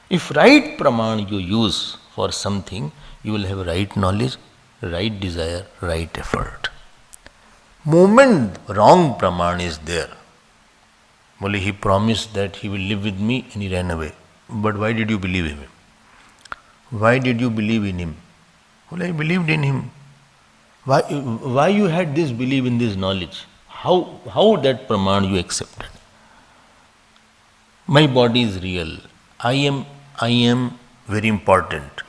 If right praman you use for something, you will have right knowledge, right desire, right effort. Moment wrong praman is there. Only he promised that he will live with me and he ran away. But why did you believe him? Why did you believe in him? Well, I believed in him. Why you had this belief in this knowledge? How that praman you accepted? My body is real. I am very important.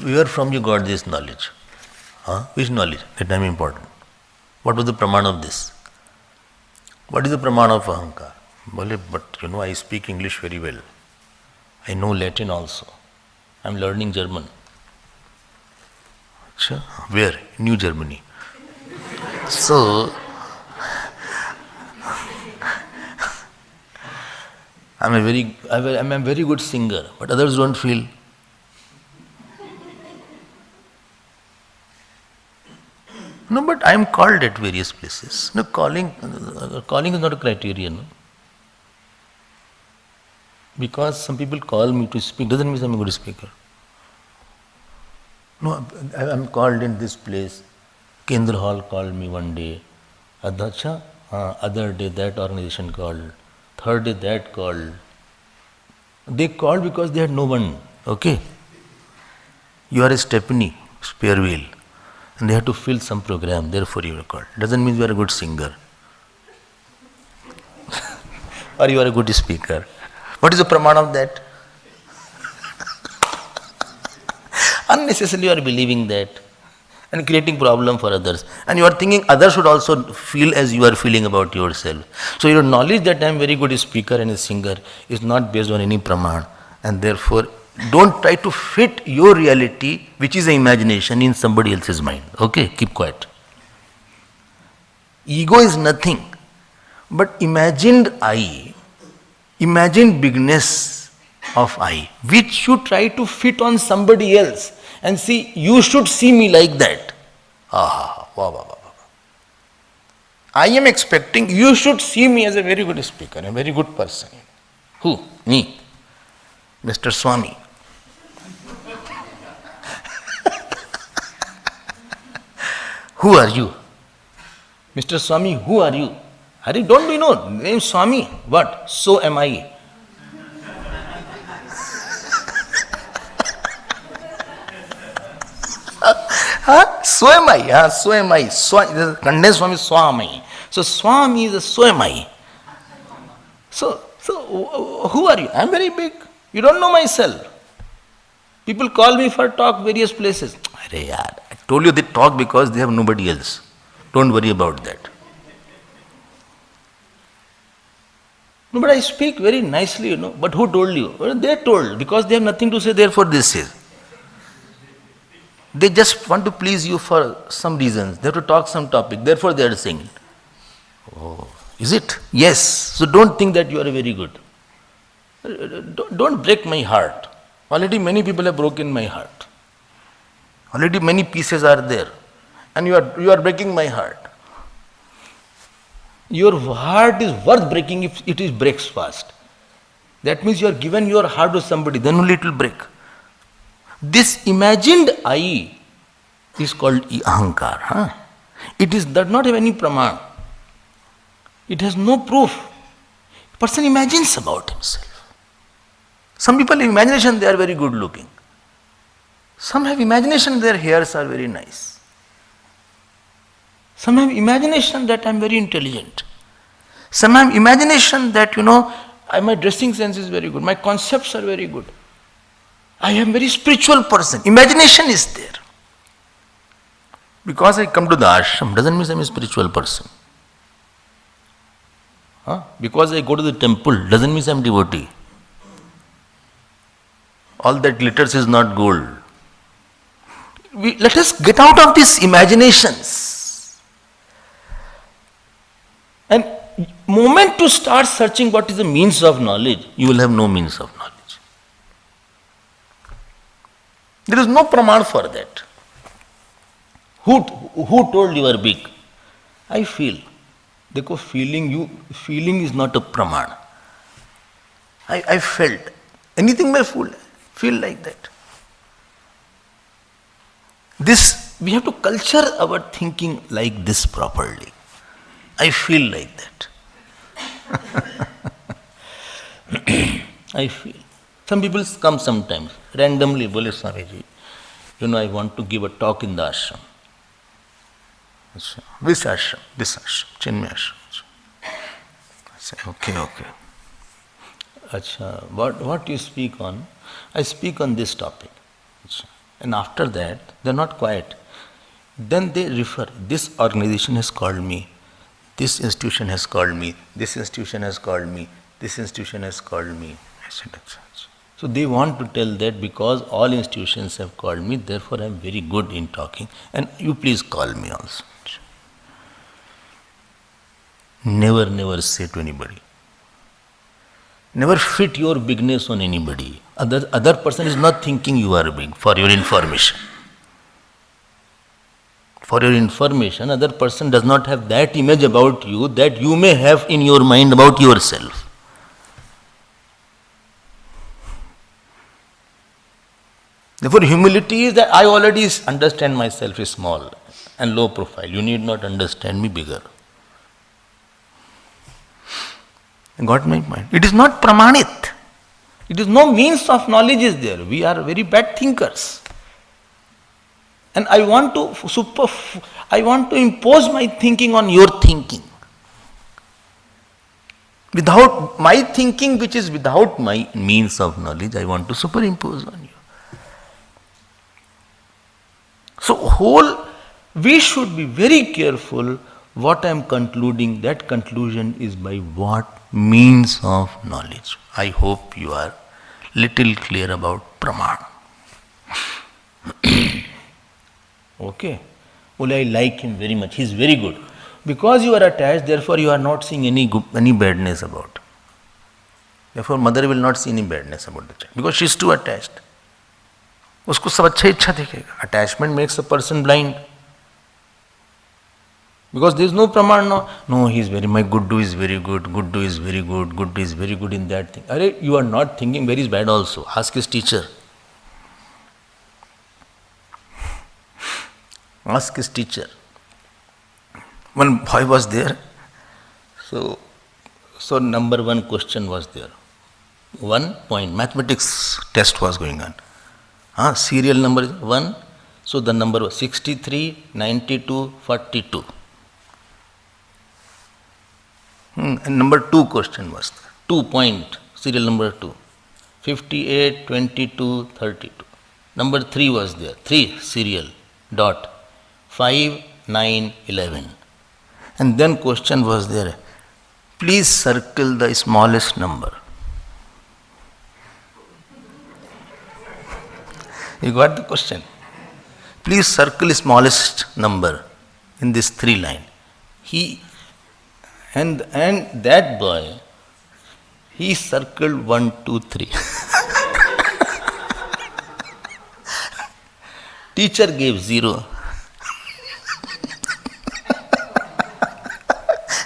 Where from you got this knowledge? Huh? Which knowledge? That I am important. What was the praman of this? What is the praman of ahankar? Well, but I speak English very well. I know Latin also. I am learning German. Achha, where? New Germany. So, I'm a very good singer, but others don't feel. No, but I am called at various places. No, calling is not a criterion. Because some people call me to speak doesn't mean I'm a good speaker. No, I'm called in this place. Kendra Hall called me one day. Other day that organization called. Third day that called. They called because they had no one. Okay? You are a Stepney, spare wheel. And they had to fill some program, therefore you are called. Doesn't mean you are a good singer. Or you are a good speaker. What is the praman of that? Unnecessarily you are believing that and creating problem for others. And you are thinking others should also feel as you are feeling about yourself. So your knowledge that I am very good speaker and a singer is not based on any praman. And therefore, don't try to fit your reality, which is an imagination, in somebody else's mind. Okay? Keep quiet. Ego is nothing but imagined I, imagined bigness of I, which you try to fit on somebody else and see, you should see me like that. I am expecting you should see me as a very good speaker, a very good person. Who? Me. Mr. Swami. Who are you? Mr. Swami, who are you? Don't you know? Name Swami. What? So am I. So am I. So am I. Condensed Swami, Swami. So Swami is a so am I. So who are you? I am very big. You don't know myself. People call me for talk various places. I told you they talk because they have nobody else. Don't worry about that. No, but I speak very nicely, But who told you? Well, they told, because they have nothing to say, therefore they say. They just want to please you for some reasons. They have to talk some topic, therefore they are saying. Oh, is it? Yes. So don't think that you are very good. Don't break my heart. Already many people have broken my heart. Already many pieces are there. And you are breaking my heart. Your heart is worth breaking if it breaks fast. That means you are given your heart to somebody, then only it will break. This imagined I is called ahankar. It does not have any praman. It has no proof. Person imagines about himself. Some people in imagination they are very good looking. Some have imagination their hairs are very nice. Some have imagination that I am very intelligent. Some have imagination that my dressing sense is very good. My concepts are very good. I am very spiritual person. Imagination is there. Because I come to the ashram doesn't mean I am a spiritual person. Because I go to the temple doesn't mean I am devotee. All that glitters is not gold. Let us get out of these imaginations. And moment to start searching what is the means of knowledge, you will have no means of knowledge. There is no praman for that. Who told you are big? I feel. Feeling is not a praman. I felt. Anything may feel like that. This, we have to culture our thinking like this properly. I feel like that. I feel. Some people come sometimes, randomly, Bole Swamiji, I want to give a talk in the ashram. Which ashram? This ashram, Chinmay ashram. I say, okay. Acha, what you speak on? I speak on this topic. And after that, they are not quiet. Then they refer, this organization has called me, this institution has called me, this institution has called me, this institution has called me. I said, so they want to tell that because all institutions have called me, therefore I am very good in talking, and you please call me also. Never say to anybody. Never fit your bigness on anybody. Other person is not thinking you are big, for your information. For your information, other person does not have that image about you that you may have in your mind about yourself. Therefore, humility is that I already understand myself is small and low profile. You need not understand me bigger. Got my point? It is not pramanit. It is no means of knowledge is there. We are very bad thinkers. And I want to impose my thinking on your thinking. Without my thinking, which is without my means of knowledge, I want to superimpose on you. So we should be very careful what I am concluding. That conclusion is by what means of knowledge. I hope you are little clear about praman. Okay. Well, I like him very much. He is very good. Because you are attached, therefore you are not seeing any badness about. Therefore, mother will not see any badness about the child because she is too attached. उसको सब अच्छा इच्छा दिखेगा. Attachment makes a person blind. Because there is no praman. No, he is my Guddu is very good, Guddu is very good, Guddu is very good in that thing. Arey, you are not thinking very bad also. Ask his teacher. Ask his teacher. One boy was there. So number one question was there. 1 point, mathematics test was going on. Serial number is 1. So the number was 63, 92, 42. And number 2 question was there. 2 point, serial number 2. 58, 22, 32. Number 3 was there. 3 serial dot. 5, 9, 11. And then question was there. Please circle the smallest number. You got the question? Please circle smallest number in this 3 line. And that boy, he circled 1, 2, 3. Teacher gave 0.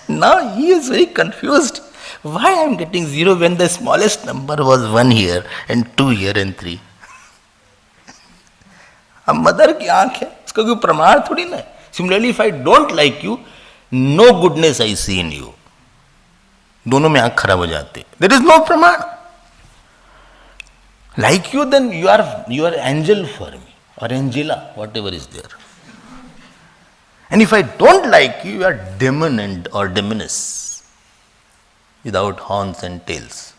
Now he is very confused. Why I am getting 0 when the smallest number was 1 here and 2 here and 3? अब mother की आंख है, इसका कोई प्रमाण थोड़ी ना है. Similarly, if I don't like you, no goodness I see in you. दोनों में आंख खराब हो जाते. There is no praman. Like you, then you are angel for me or angela, whatever is there. And if I don't like you, you are demon or demoness without horns and tails.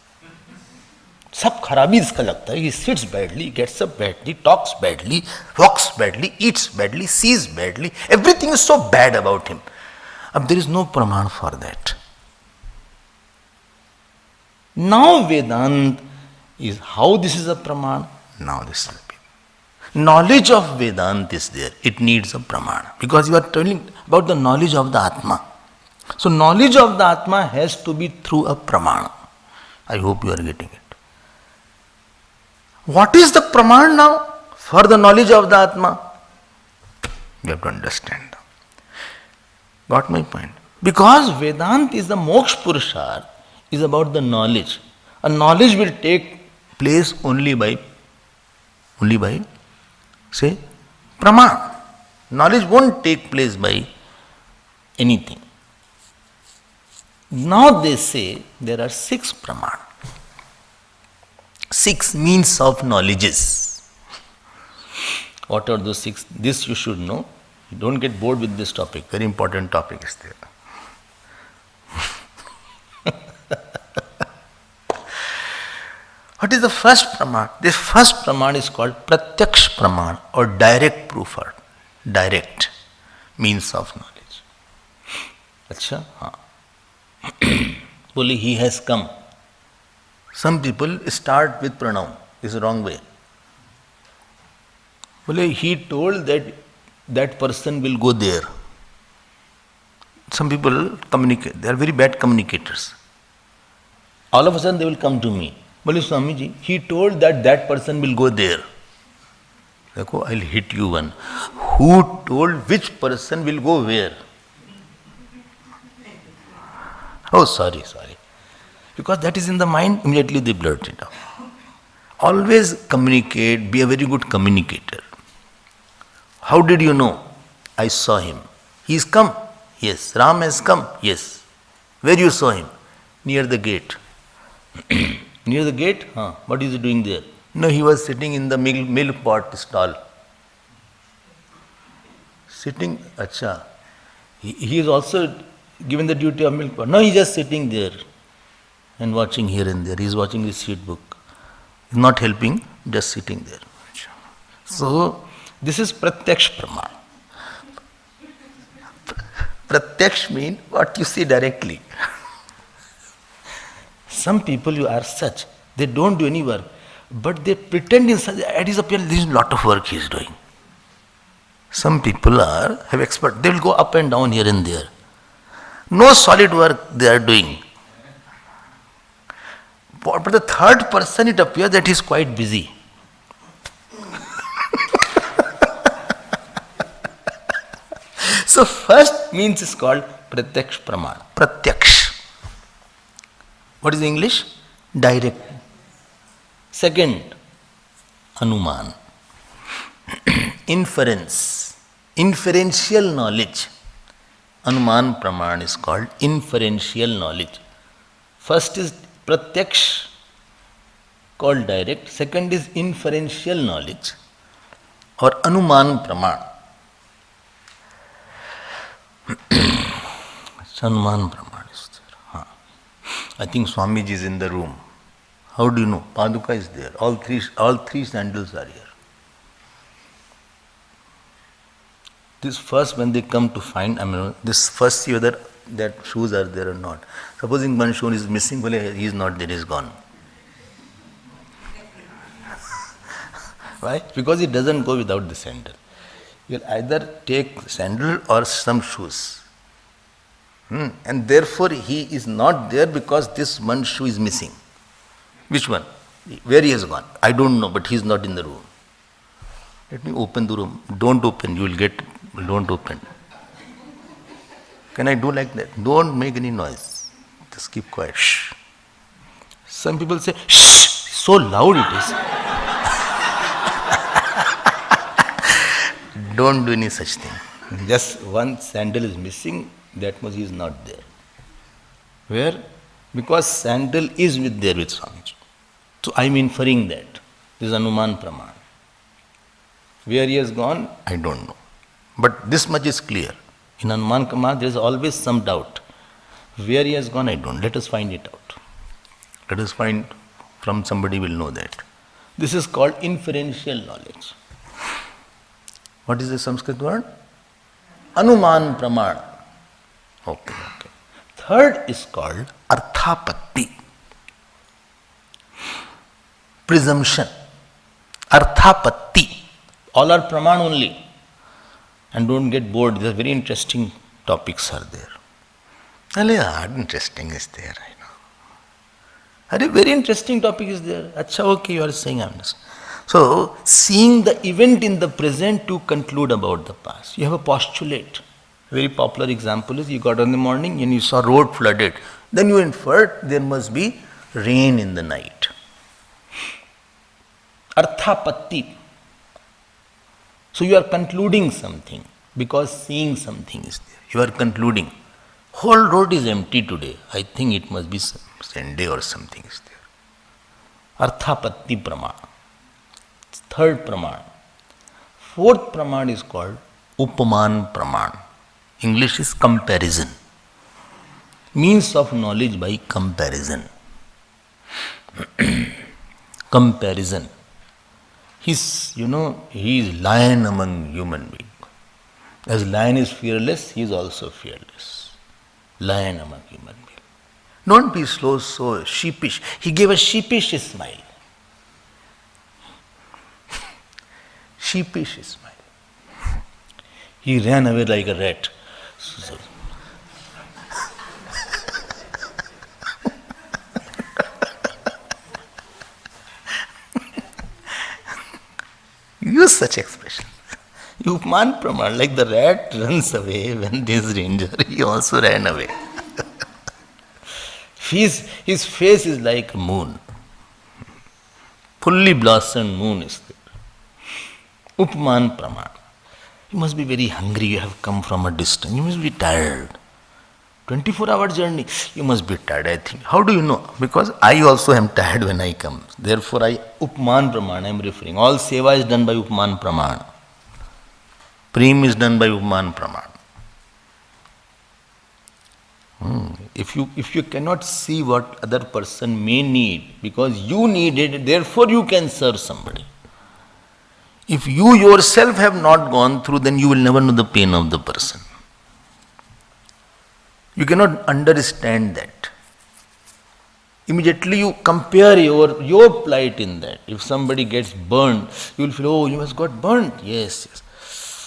सब खराबी इसका लगता है. He sits badly, gets up badly, talks badly, walks badly, eats badly, sees badly. Everything is so bad about him. There is no praman for that. Now Vedant is how this is a praman. Now this will be. Knowledge of Vedant is there. It needs a praman. Because you are telling about the knowledge of the Atma. So knowledge of the Atma has to be through a praman. I hope you are getting it. What is the praman now for the knowledge of the Atma? You have to understand. Got my point? Because Vedant is the moksha purusharth, is about the knowledge. A knowledge will take place only by say Praman. Knowledge won't take place by anything. Now they say there are 6 Praman. 6 means of knowledges. What are those 6? This you should know. You don't get bored with this topic. Very important topic is there. What is the first Praman? This first Praman is called Pratyaksh Praman or direct proof or direct means of knowledge. Acha? Haan. Boli, he has come. Some people start with pronoun. This is the wrong way. Boli, he told that that person will go there. Some people communicate. They are very bad communicators. All of a sudden they will come to me. Boli, Swamiji, he told that that person will go there. Dekho, I'll hit you one. Who told which person will go where? Oh, sorry. Because that is in the mind, immediately they blurt it out. Always communicate, be a very good communicator. How did you know? I saw him. He's come. Yes. Ram has come. Yes. Where you saw him? Near the gate. Near the gate? What is he doing there? No, he was sitting in the milk pot stall. Sitting, acha. He is also given the duty of milk pot. No, he is just sitting there and watching here and there. He is watching his sheet book. He is not helping, just sitting there. So, this is Pratyaksh Praman. Pratyaksh means what you see directly. Some people you are such, they don't do any work, but they pretend in such, at his appearance, there is a lot of work he is doing. Some people have expert, they will go up and down here and there. No solid work they are doing. But the third person, it appears that he is quite busy. So first means is called Pratyaksh Praman. Pratyaksh. What is English? Direct. Second, Anuman. Inference. Inferential knowledge. Anuman Praman is called inferential knowledge. First is Pratyaksh, called direct. Second is inferential knowledge or Anuman Praman. Anuman Praman is there. I think Swamiji is in the room. How do you know? Paduka is there. All three sandals are here. This first, when they come to find, this first see whether that shoes are there or not. Supposing one shoe is missing, well, he is not there, he is gone. Why? Because it doesn't go without the sandal. You will either take sandal or some shoes. And therefore he is not there because this one shoe is missing. Which one? Where he has gone? I don't know, but he is not in the room. Let me open the room. Don't open, you will get, don't open. Can I do like that? Don't make any noise. Just keep quiet. Shh. Some people say, shh, so loud it is. Don't do any such thing. Just one sandal is missing, that much is not there. Where? Because sandal is there with Swamiji. So I am inferring that. This is Anuman Praman. Where he has gone, I don't know. But this much is clear. In Anuman Praman, there is always some doubt. Where he has gone, I don't. Let us find it out. Let us find from somebody will know that. This is called inferential knowledge. What is the Sanskrit word? Anuman Praman. Okay. Third is called Arthapatti. Presumption. Arthapatti. All are Praman only. And don't get bored. These are very interesting topics are there. Interesting is there, I know. A very interesting topic is there. Acha, okay, you are saying I understand. So, seeing the event in the present to conclude about the past. You have a postulate. A very popular example is you got on the morning and you saw road flooded. Then you inferred there must be rain in the night. Arthapatti. So you are concluding something because seeing something is there. You are concluding. Whole road is empty today. I think it must be Sunday or something is there. Arthapatti praman. Third praman. Fourth praman is called Upaman praman. English is comparison. Means of knowledge by comparison. Comparison. He is lion among human beings. As lion is fearless, he is also fearless. Lion among human beings. Don't be so sheepish. He gave a sheepish smile. Sheepish smile. He ran away like a rat. Use such expression. Upman Praman, like the rat runs away when there is danger, he also ran away. His face is like a moon. Fully blossomed moon is there. Upman Praman. You must be very hungry, you have come from a distance, you must be tired. 24-hour journey, you must be tired, I think. How do you know? Because I also am tired when I come. Therefore, Upman Praman I am referring. All seva is done by Upman Praman. Prem is done by Upman Praman. If you cannot see what other person may need, because you need it, therefore you can serve somebody. If you yourself have not gone through, then you will never know the pain of the person. You cannot understand that. Immediately you compare your plight in that. If somebody gets burned, you will feel, oh, you must got burned. Yes.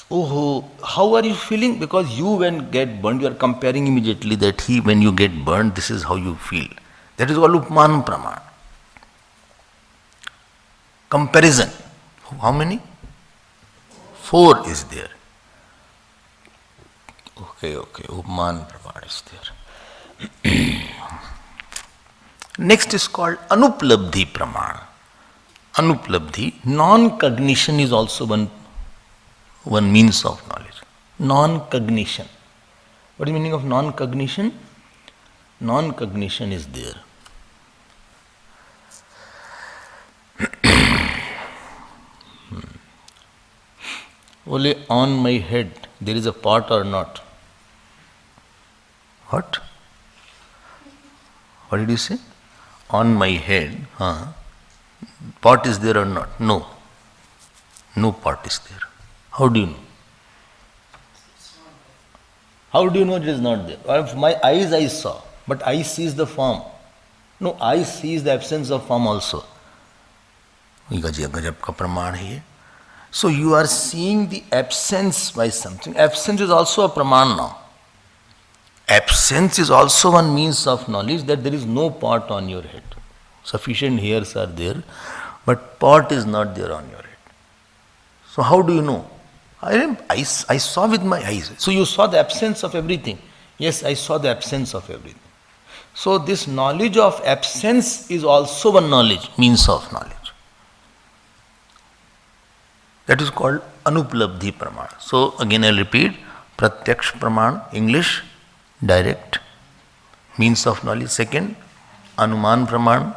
Oh, how are you feeling? Because you when get burned, you are comparing immediately that when you get burned, this is how you feel. That is called Upman Praman. Comparison. How many? 4 is there. Okay, Upman Praman is there. Next is called Anuplabdhi Praman. Anuplabdhi, non-cognition is also one means of knowledge. Non-cognition. What is the meaning of non-cognition? Non-cognition is there. Only on my head there is a pot or not? What? What did you say? On my head, pot is there or not? No. No pot is there. How do you know? How do you know it is not there? Or if my eyes I saw, but eye sees the form. No, eye sees the absence of form also. Gajab ka praman hai. So you are seeing the absence by something. Absence is also a praman now. Absence is also one means of knowledge that there is no pot on your head. Sufficient hairs are there, but pot is not there on your head. So how do you know? I saw with my eyes. So you saw the absence of everything. Yes, I saw the absence of everything. So this knowledge of absence is also one knowledge, means of knowledge. That is called Anuplabdhi Praman. So again I'll repeat, Pratyaksh Praman, English, direct, means of knowledge. Second, Anuman Praman,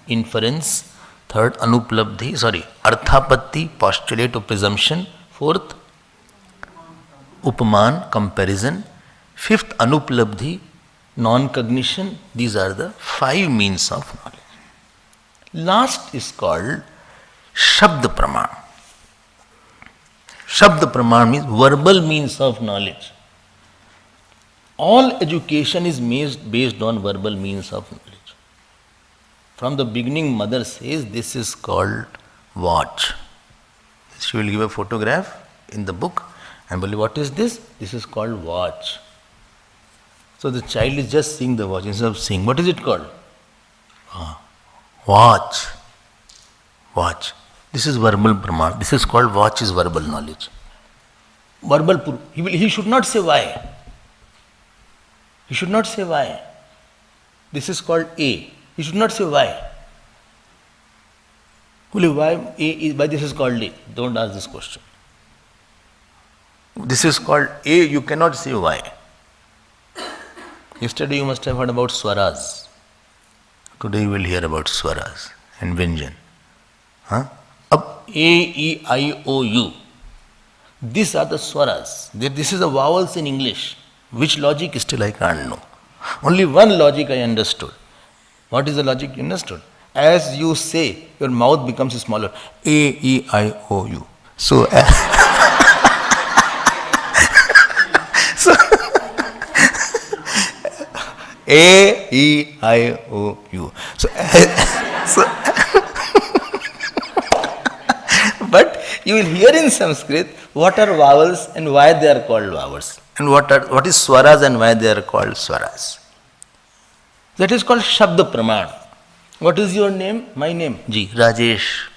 inference. Third, Arthapatti, postulate or presumption. Fourth, Upaman, comparison. Fifth, Anuplabdhi, non-cognition. These are the 5 means of knowledge. Last is called Shabd Praman. Shabd Praman means verbal means of knowledge. All education is based on verbal means of knowledge. From the beginning, mother says this is called watch. She will give a photograph in the book and believe, what is this? This is called watch. So the child is just seeing the watch instead of seeing. What is it called? Watch. Watch. This is verbal praman. This is called watch is verbal knowledge. Verbal. He should not say why. He should not say why. This is called A. He should not say why. Well, why this is called A? Don't ask this question. This is called A, you cannot say why. Yesterday you must have heard about swaras. Today you will hear about swaras and Vyanjan. Ab A, E, I, O, U. These are the swaras. This is the vowels in English. Which logic still I can't know. Only one logic I understood. What is the logic you understood? As you say, your mouth becomes smaller. A, E, I, O, U. So, A, E, I, O, U. So but you will hear in Sanskrit what are vowels and why they are called vowels. And what is swaras and why they are called swaras. That is called Shabda Praman. What is your name? My name? Ji, Rajesh.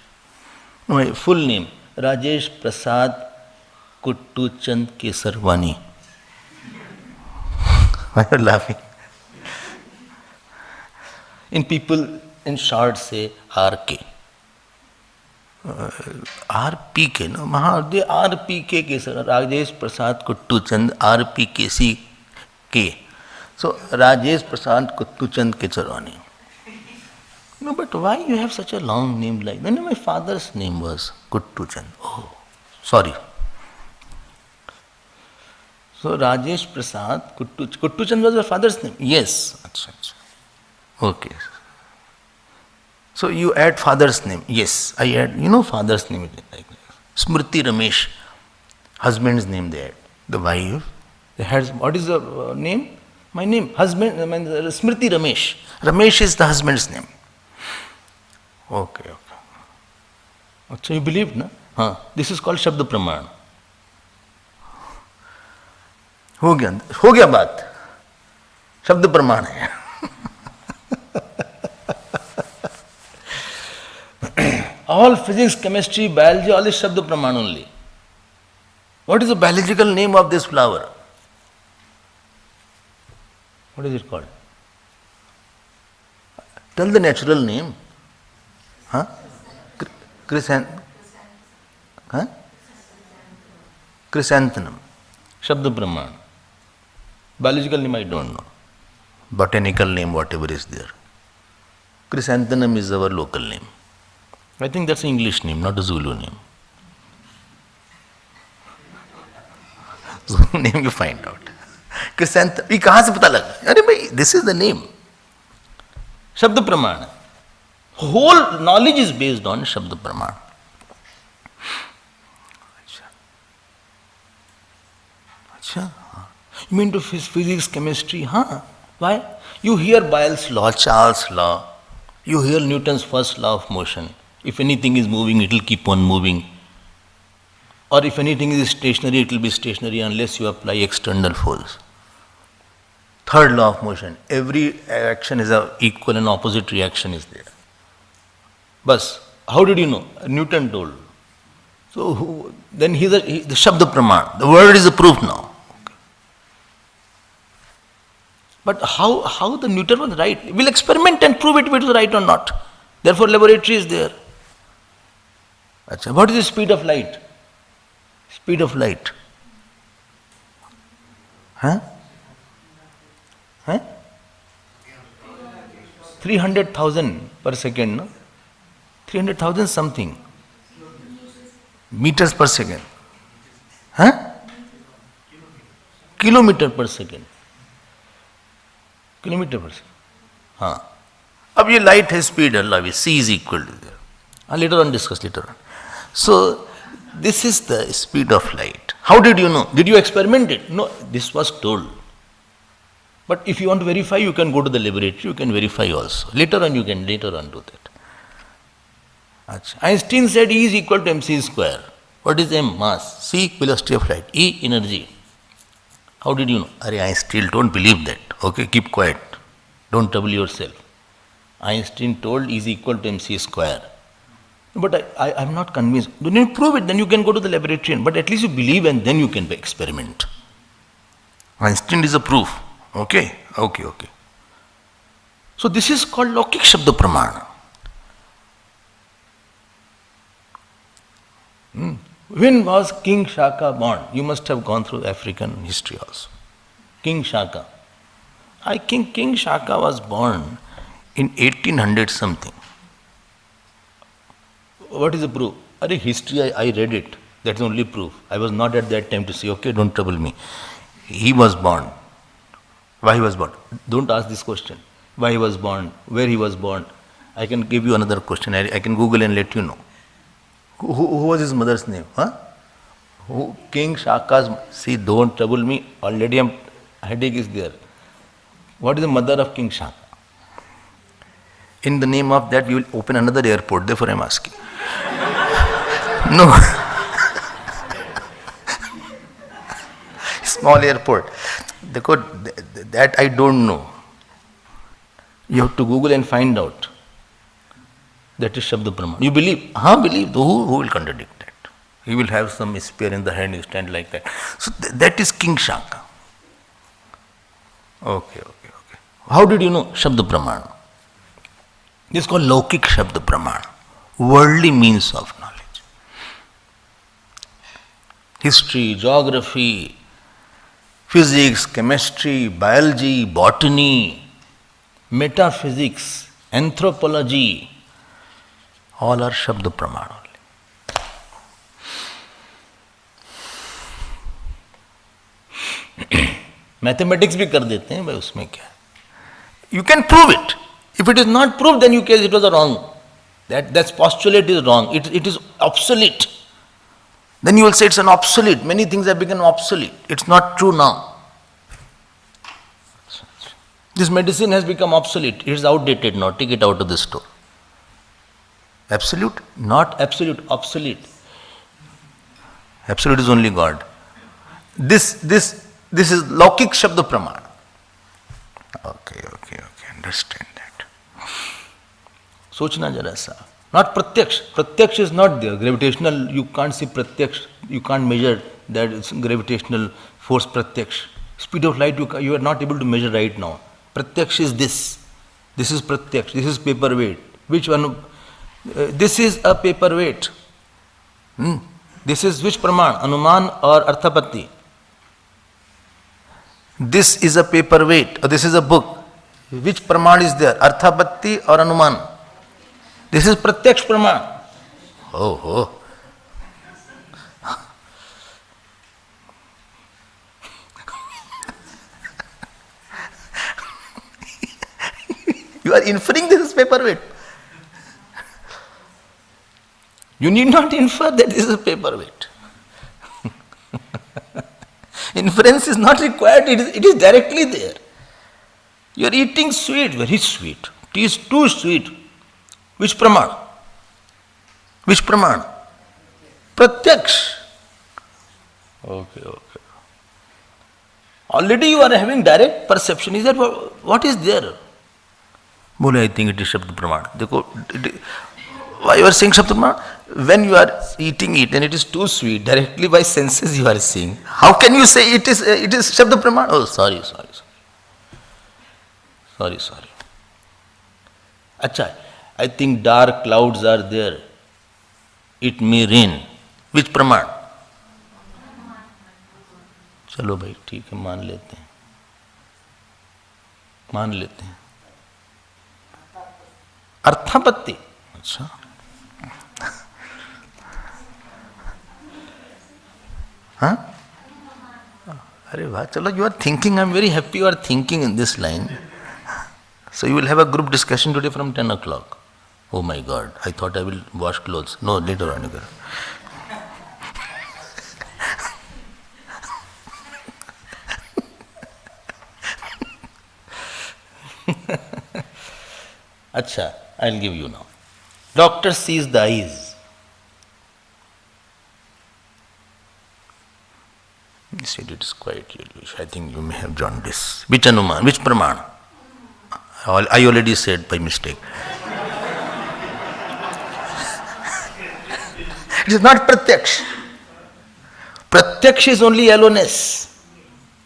My full name, Rajesh Prasad Kuttu Chand Kesarwani. Why are you laughing? In people in short say RK. RPK, no? They RPK Kesar, Rajesh Prasad Kuttu Chand, RPKC K. So, Rajesh Prasad Kuttu Chand Kesarwani. No, but why you have such a long name like that? No, my father's name was Kuttu Chand. Oh, sorry. So, Rajesh Prasad Kuttu Chand was your father's name? Yes. Okay. So you add father's name. Yes, I add, father's name. Like Smriti Ramesh, husband's name they add. The wife, they had, what is the name? My name, husband, Smriti Ramesh. Ramesh is the husband's name. Okay. So you believed, no? This is called Shabda Praman. हो गया बात. शब्द प्रमाण है. All physics, chemistry, biology, all is Shabda Praman only. What is the biological name of this flower? What is it called? Tell the natural name. Chrysanthemum. Shabda Praman. Biological name I don't know. Botanical name, whatever is there. Chrysanthemum is our local name. I think that's an English name, not a Zulu name. Zulu name you find out. Chrysanthemum. ये कहाँ से पता लगा? अरे भाई, this is the name. Shabda Praman. Whole knowledge is based on Shabda Praman. अच्छा. You mean to physics, chemistry? Why? You hear Boyle's law, Charles' law. You hear Newton's first law of motion. If anything is moving, it will keep on moving. Or if anything is stationary, it will be stationary unless you apply external force. Third law of motion. Every action is an equal and opposite reaction is there. Bas, how did you know? Newton told. So then the Shabda Praman. The word is the proof now. But how the Newton was right? We'll experiment and prove it was right or not. Therefore laboratory is there. Achha, what is the speed of light? Speed of light. 300,000 per second, no? 300,000 something. Meters per second. Kilometer per second. Kilometer per second. अब ये light has speed, Allah, C is equal to there. Later on discuss later on. So this is the speed of light. How did you know? Did you experiment it? No, this was told. But if you want to verify, you can go to the laboratory, you can verify also. Later on do that. Achha. Einstein said E is equal to mc square. What is m? Mass. C, velocity of light. E, energy. How did you know? I still don't believe that. Okay, keep quiet. Don't trouble yourself. Einstein told E is equal to mc square. But I am not convinced. Then you prove it, then you can go to the laboratory. But at least you believe and then you can experiment. Einstein is a proof. Okay. So this is called Lokik Shabda Pramana. When was King Shaka born? You must have gone through African history also. King Shaka. I think King Shaka was born in 1800 something. What is the proof? History, I read it. That's the only proof. I was not at that time to say, okay, don't trouble me. He was born. Why he was born? Don't ask this question. Why he was born? Where he was born? I can give you another question. I can Google and let you know. Who was his mother's name? Huh? King Shaka's. See, don't trouble me. Already headache is there. What is the mother of King Shaka? In the name of that, we will open another airport. Therefore, I am asking. No. Small airport. That I don't know. You have to Google and find out. That is Shabda Praman. You believe? Believe. Who will contradict that? He will have some spear in the hand, you stand like that. So that is King Shaka. Okay. How did you know Shabda Praman? This is called Laukik Shabda Praman. Worldly means of knowledge. History, geography, physics, chemistry, biology, botany, metaphysics, anthropology, all are Shabda Praman only. Mathematics भी कर देते हैं भाई, उसमें क्या? You can prove it. If it is not proved, then you say it was wrong. That postulate is wrong. It is obsolete. Then you will say it's an obsolete. Many things have become obsolete. It's not true now. This medicine has become obsolete. It is outdated now. Take it out of the store. Absolute? Not absolute. Obsolete. Absolute is only God. This is Laukik Shabda Praman. Okay. Understand that. सोचना जरा सा. Not pratyaksh. Pratyaksh is not there. Gravitational, you can't see pratyaksh. You can't measure that it's gravitational force pratyaksh. Speed of light you are not able to measure right now. Pratyaksh is this. This is pratyaksh. This is paperweight. Which one? This is a paperweight. This is which praman? Anuman or Arthapatti? This is a paperweight, or this is a book. Which praman is there? Arthapatti or Anuman? This is Pratyaksh praman. Oh. You are inferring this is paperweight. You need not infer that this is paperweight. Inference is not required, it is directly there. You are eating sweet, very sweet. It is too sweet. Which praman? Which praman? Pratyaksh. Okay. Already you are having direct perception. Is that what is there? Bole, I think it is Shabda Praman. Why you are saying Shabda Praman? When you are eating it and it is too sweet, directly by senses you are seeing. How can you say it is Shabda Praman? Oh, sorry. Acha, I think dark clouds are there. It may rain. Which praman? चलो भाई ठीक है, मान लेते हैं. अर्थापत्ति. अच्छा. हाँ? अरे वाह, चलो, you are thinking. I am very happy you are thinking in this line. So you will have a group discussion today from 10 o'clock. Oh my God, I thought I will wash clothes. No, later on. Acha, I'll give you now. Doctor sees the eyes. He said it is quite yellowish. I think you may have jaundice. Which Anuman? Which Praman? I already said by mistake. It is not Pratyaksh. Pratyaksh is only yellowness.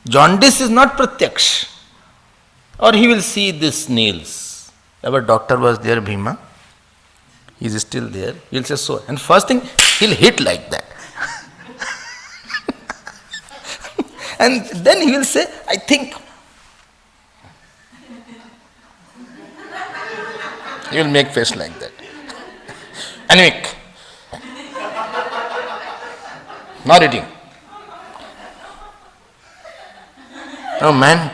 Jaundice is not Pratyaksh. Or he will see these nails. Our doctor was there, Bhima. He is still there. He will say so. And first thing, He'll hit like that. And then he will say, I think. He will make face like that. Anemic. Not eating. Oh man.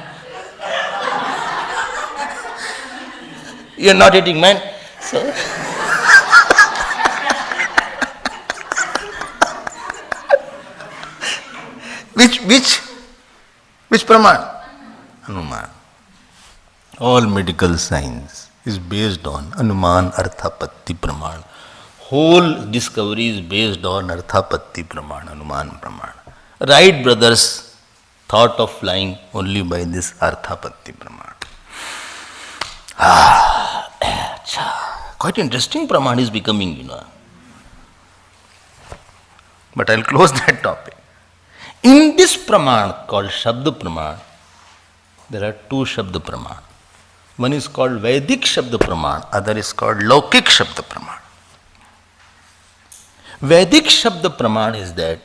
You're not eating, man. So which praman? Anuman. All medical science is based on Anuman Arthapatti Praman. Whole discovery is based on Arthapatti Praman, Anuman Praman. Wright brothers thought of flying only by this Arthapatti Praman. Quite interesting Praman is becoming, you know. But I'll close that topic. In this Praman called Shabda Praman, there are two Shabda Praman. One is called Vedic Shabda Praman, other is called Laukik Shabda Praman. Vedic Shabda Praman is that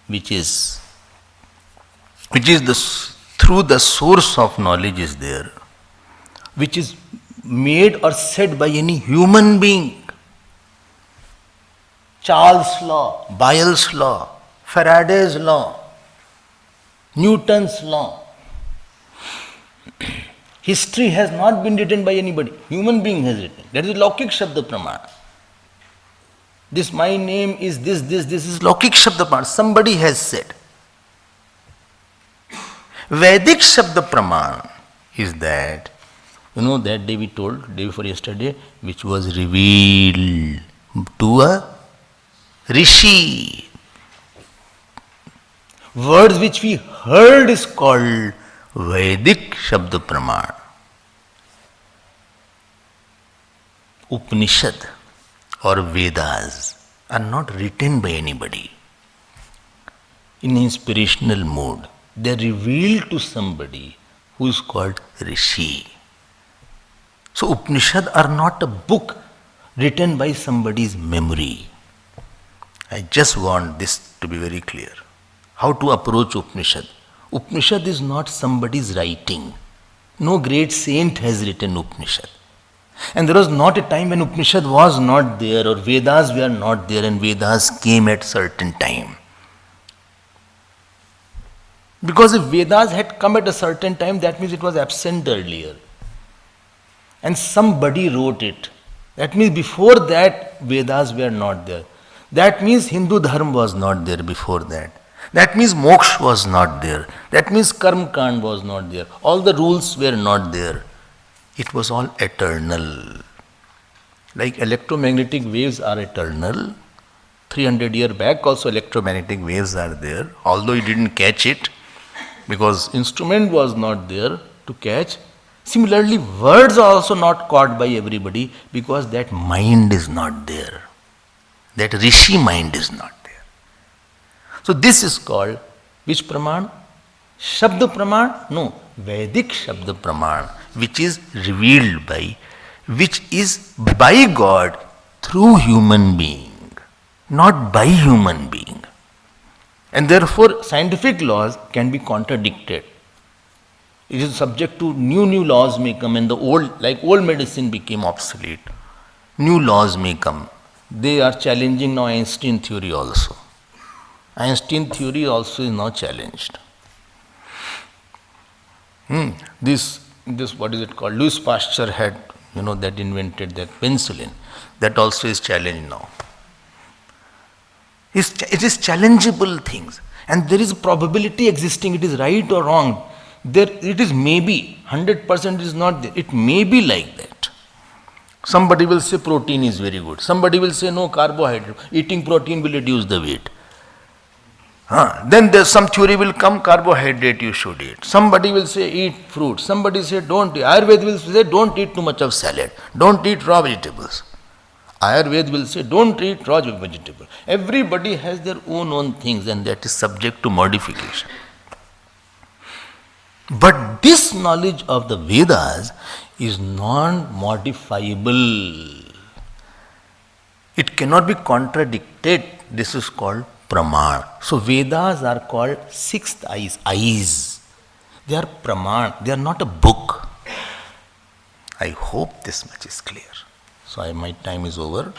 which is through the source of knowledge is there, which is made or said by any human being. Charles' law, Bayes' law, Faraday's law, Newton's law. History has not been written by anybody. Human being has written. That is Laukik Shabda Praman. This my name is this is Laukik Shabda Praman. Somebody has said. Vedic Shabda Praman is that, you know, that day we told, day before yesterday, which was revealed to a rishi. Words which we heard is called Vedic Shabda Praman. Upanishad or Vedas are not written by anybody in inspirational mode. They are revealed to somebody who is called Rishi. So Upanishad are not a book written by somebody's memory. I just want this to be very clear. How to approach Upanishad? Upanishad is not somebody's writing. No great saint has written Upanishad. And there was not a time when Upanishad was not there or Vedas were not there and Vedas came at certain time. Because if Vedas had come at a certain time, that means it was absent earlier. And somebody wrote it. That means before that, Vedas were not there. That means Hindu Dharma was not there before that. That means moksha was not there. That means karma kand was not there. All the rules were not there. It was all eternal. Like electromagnetic waves are eternal. 300 years back also electromagnetic waves are there. Although you didn't catch it because instrument was not there to catch. Similarly, words are also not caught by everybody because that mind is not there. That rishi mind is not there. So this is called which Praman? Shabda Praman? No, Vedic Shabda Praman, which is revealed by, which is by God through human being, not by human being. And therefore scientific laws can be contradicted. It is subject to new laws may come, and the old, like old medicine became obsolete. New laws may come. They are challenging now Einstein theory also. Einstein theory also is now challenged. This what is it called? Louis Pasteur had, that invented that penicillin. That also is challenged now. It is challengeable things, and there is probability existing. It is right or wrong. It is maybe 100% is not there. It may be like that. Somebody will say protein is very good. Somebody will say no, carbohydrate. Eating protein will reduce the weight. Then there's some theory will come, carbohydrate you should eat. Somebody will say eat fruit. Somebody say don't eat. Ayurveda will say don't eat too much of salad. Don't eat raw vegetables. Ayurveda will say don't eat raw vegetable. Everybody has their own things, and that is subject to modification. But this knowledge of the Vedas is non-modifiable. It cannot be contradicted. This is called praman. So Vedas are called sixth eyes. Eyes. They are praman. They are not a book. I hope this much is clear. So my time is over.